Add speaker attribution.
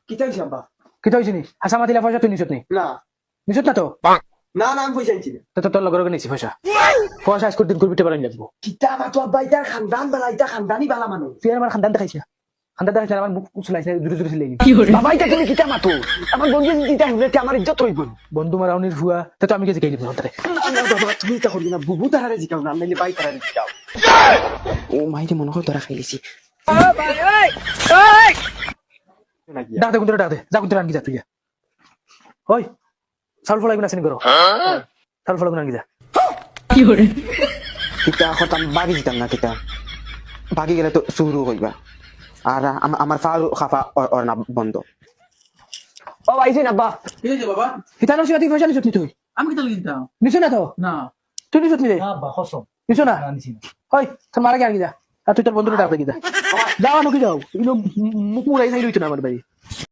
Speaker 1: কিতা হইছে আব্বা?
Speaker 2: কিতা হয়েছে নি হাসা মাতিলা পয়সা তুই নিছত নি
Speaker 1: না
Speaker 2: নিছত না তো
Speaker 1: না না আমি পয়সা আনছি না।
Speaker 2: তো তোর লগর নিছি পয়সা পয়সা আজকের দিন করবিতে পারেন লাগবো
Speaker 1: কিতা মাতো আব্বা, ইটা খানদান বালা, ইটা খানদানি বালা মানুষ।
Speaker 2: তুই আমার খানদান দেখাইছে খানদান দেখাইছে আমার মুখ উছলাইছে জুরে জুরে ছিলাই
Speaker 1: বাবা ইটা তুমি কিতা মাতো? আমার বন্ধু ইটা হইলে আমার ইজ্জত হইব।
Speaker 2: বন্ধু মারাউনির ভুয়া তো আমি গেছি গাইলি বলতে
Speaker 1: না বাবা তুমি ইটা করবি না, বুবু তাহারে জিকাও না, নাইলে বাই তাহারে জিকাও। ও মাইরে মনে হয় ধরা খাইলিছি।
Speaker 2: ডাক দে কোনটা ডাক দে যা কোনটা আনকি যা তুই যা ওই সাল ফলাই গুনা সিন করো সাল ফলাই গুনা আনকি যা
Speaker 1: কিতা হতাম বাগি দিতাম না, কিতা বাগি গেলে তো শুরু হইবা। আর আমার ফারু খাফা ওর না বন্ধ। ও আইছে না আব্বা।
Speaker 3: কি হয়েছে বাবা?
Speaker 2: হিতানো সিয়াতি পয়সা নিছত নি তুই
Speaker 3: আমি কি তাহলে কিনতাম?
Speaker 2: নিছ না তো
Speaker 3: না
Speaker 2: তুই নিছত নি রে
Speaker 3: না বা কসম
Speaker 2: নিছ না
Speaker 3: আনছি না।
Speaker 2: ওই তোর মারা গে আনকি যা আর তুই তোর বন্ধুটা ডাক দে কি যা যাও নুকি যাও ইনো মুখ মুড়াই চাই রইতো না আমার বাড়ি